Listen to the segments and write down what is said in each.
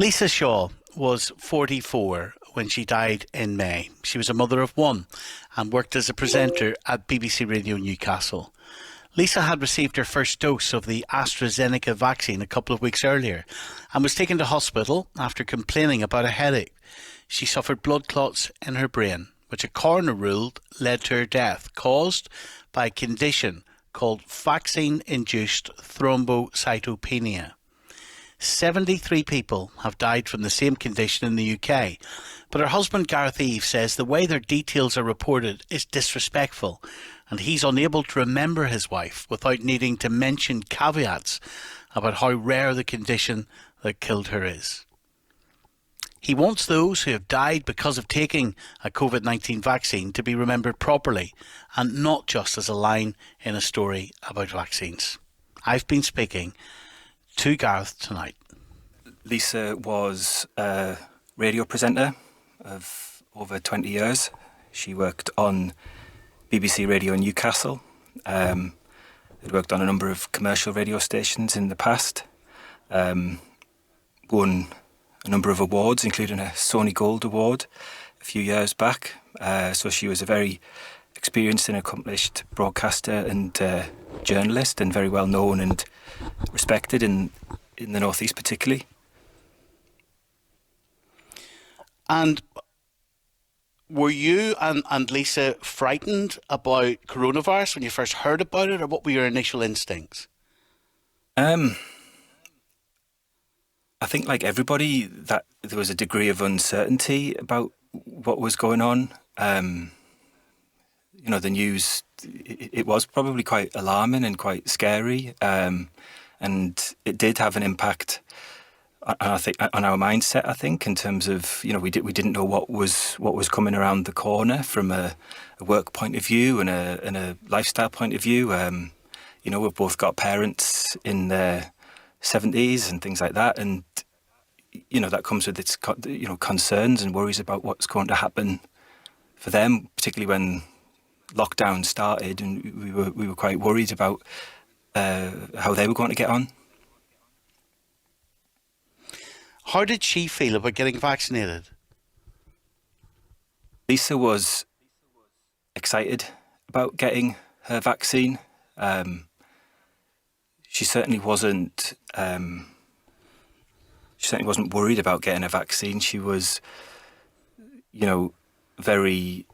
Lisa Shaw was 44 when she died in May. She was a mother of one and worked as a presenter at BBC Radio Newcastle. Lisa had received her first dose of the AstraZeneca vaccine a couple of weeks earlier and was taken to hospital after complaining about a headache. She suffered blood clots in her brain, which a coroner ruled led to her death, caused by a condition called vaccine-induced thrombocytopenia. 73 people have died from the same condition in the UK, but her husband Gareth says the way their details are reported is disrespectful, and he's unable to remember his wife without needing to mention caveats about how rare the condition that killed her is. He wants those who have died because of taking a COVID-19 vaccine to be remembered properly and not just as a line in a story about vaccines. I've been speaking to Gareth tonight. Lisa was a radio presenter of over 20 years. She worked on BBC Radio Newcastle. Had worked on a number of commercial radio stations in the past. Won a number of awards, including a Sony Gold Award a few years back. So she was a very experienced and accomplished broadcaster and journalist, and very well known and respected in the North East particularly. And were you and Lisa frightened about coronavirus when you first heard about it, or what were your initial instincts? I think, like everybody, that there was a degree of uncertainty about what was going on. The news, it was probably quite alarming and quite scary, and it did have an impact on our mindset, I think, in terms of, we didn't know what was coming around the corner from a work point of view and a lifestyle point of view. We've both got parents in their 70s and things like that, and that comes with its concerns and worries about what's going to happen for them, particularly when lockdown started, and we were quite worried about how they were going to get on. How did she feel about getting vaccinated? Lisa was excited about getting her vaccine. She certainly wasn't worried about getting a vaccine. She was, very,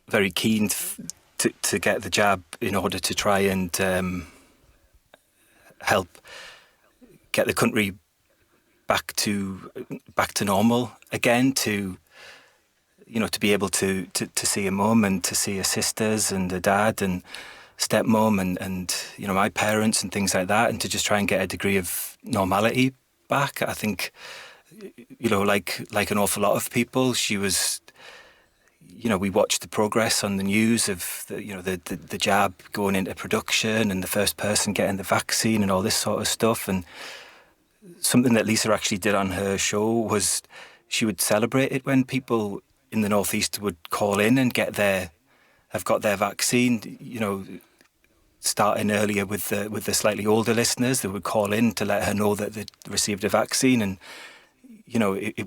very keen to get the jab in order to try and help get the country back to normal again, to be able to see a mum and to see her sisters and a dad and stepmom and my parents and things like that, and to just try and get a degree of normality back. I think, like an awful lot of people, she was, we watched the progress on the news of the jab going into production and the first person getting the vaccine and all this sort of stuff. And something that Lisa actually did on her show was she would celebrate it when people in the North East would call in and have got their vaccine, starting earlier with the slightly older listeners. They would call in to let her know that they'd received a vaccine, and there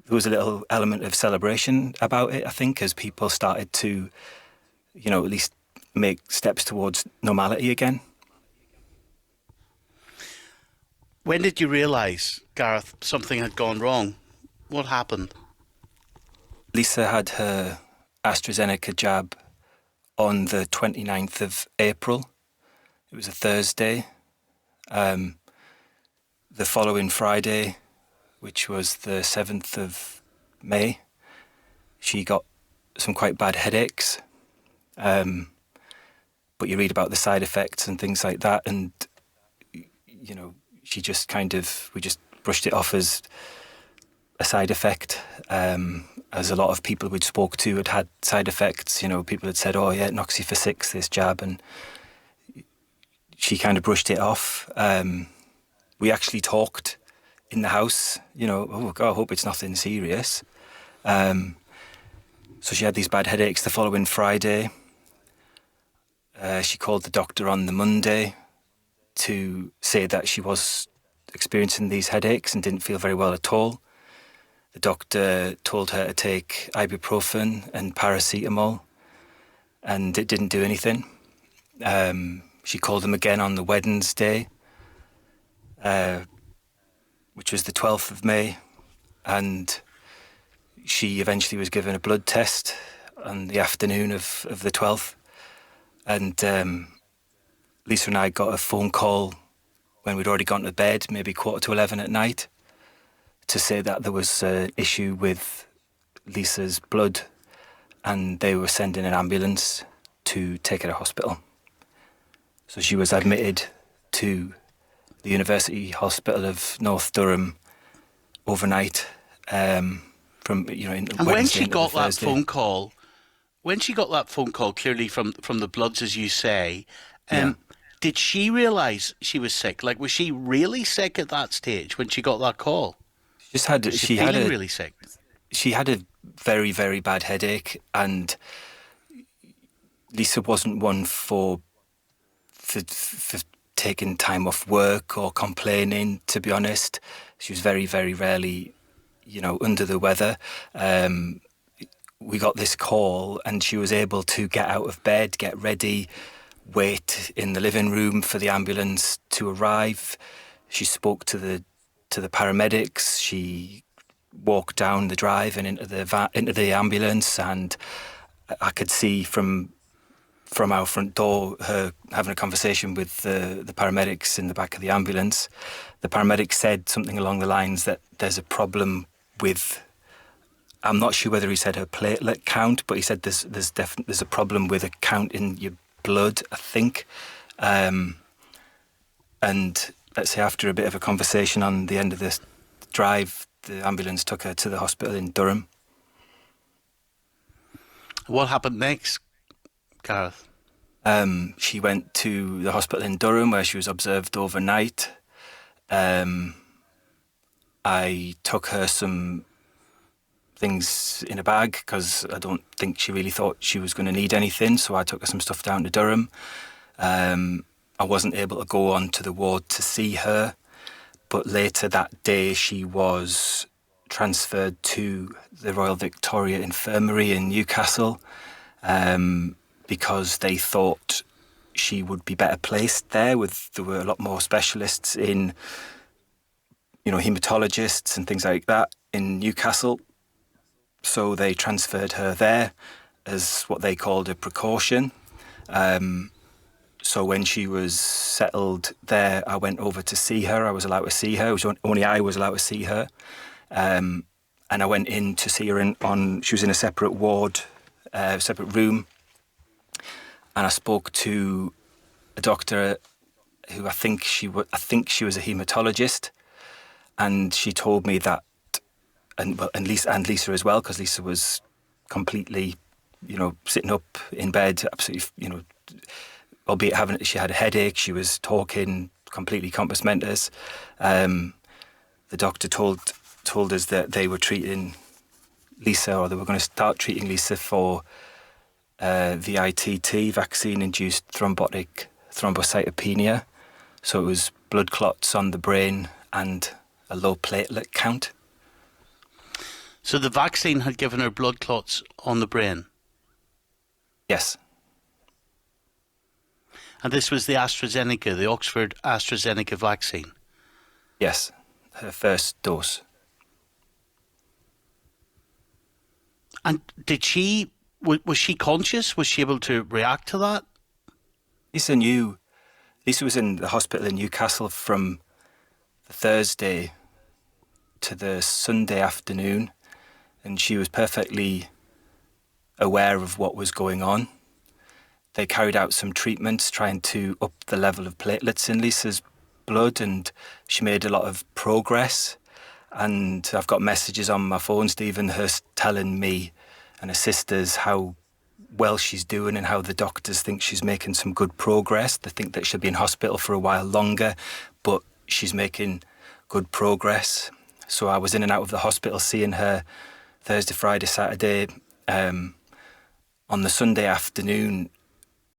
was a little element of celebration about it, I think, as people started to at least make steps towards normality again. When did you realise, Gareth, something had gone wrong? What happened? Lisa had her AstraZeneca jab on the 29th of April. It was a Thursday. The following Friday, which was the 7th of May, she got some quite bad headaches. But you read about the side effects and things like that, and, we just brushed it off as a side effect. As a lot of people we'd spoke to had side effects. People had said, oh yeah, it knocks you for six, this jab, and she kind of brushed it off. We actually talked in the house, oh God, I hope it's nothing serious. So she had these bad headaches the following Friday. She called the doctor on the Monday to say that she was experiencing these headaches and didn't feel very well at all. The doctor told her to take ibuprofen and paracetamol, and it didn't do anything. She called him again on the Wednesday, which was the 12th of May, and she eventually was given a blood test on the afternoon of the 12th. And Lisa and I got a phone call when we'd already gone to bed, maybe 11:15 at night, to say that there was an issue with Lisa's blood and they were sending an ambulance to take her to hospital. So she was admitted to the University Hospital of North Durham overnight. And when she got that phone call, clearly from the bloods, as you say, did she realise she was sick? Like, was she really sick at that stage when she got that call? She had really sick. She had a very, very bad headache, and Lisa wasn't one for taking time off work or complaining, to be honest. She was very, very rarely, under the weather. We got this call and she was able to get out of bed, get ready, wait in the living room for the ambulance to arrive. She spoke to the paramedics. She walked down the drive and into the ambulance, and I could see from our front door her having a conversation with the paramedics in the back of the ambulance. The paramedic said something along the lines that there's a problem with, I'm not sure whether he said her platelet count, but he said there's a problem with a count in your blood, I think. And let's say after a bit of a conversation on the end of this drive, the ambulance took her to the hospital in Durham. What happened next, Gareth? She went to the hospital in Durham where she was observed overnight. I took her some things in a bag because I don't think she really thought she was going to need anything, so I took her some stuff down to Durham. I wasn't able to go on to the ward to see her, but later that day she was transferred to the Royal Victoria Infirmary in Newcastle because they thought she would be better placed there. There were a lot more specialists in, haematologists and things like that in Newcastle. So they transferred her there as what they called a precaution. So when she was settled there, I went over to see her. I was allowed to see her. Only I was allowed to see her. And I went in to see her she was in a separate ward, separate room. And I spoke to a doctor who I think she was a haematologist. And she told me that, and Lisa as well, because Lisa was completely, sitting up in bed, absolutely, albeit she had a headache, she was talking completely compos mentis. The doctor told us that they were treating Lisa, or they were going to start treating Lisa for VITT, vaccine-induced thrombotic thrombocytopenia. So it was blood clots on the brain and a low platelet count. So the vaccine had given her blood clots on the brain? Yes. And this was the AstraZeneca, the Oxford AstraZeneca vaccine? Yes, her first dose. And was she conscious? Was she able to react to that? Lisa knew. Lisa was in the hospital in Newcastle from the Thursday to the Sunday afternoon, and she was perfectly aware of what was going on. They carried out some treatments trying to up the level of platelets in Lisa's blood, and she made a lot of progress. And I've got messages on my phone, Stephen, her telling me and her sisters how well she's doing and how the doctors think she's making some good progress. They think that she'll be in hospital for a while longer, but she's making good progress. So I was in and out of the hospital seeing her Thursday, Friday, Saturday. On the Sunday afternoon,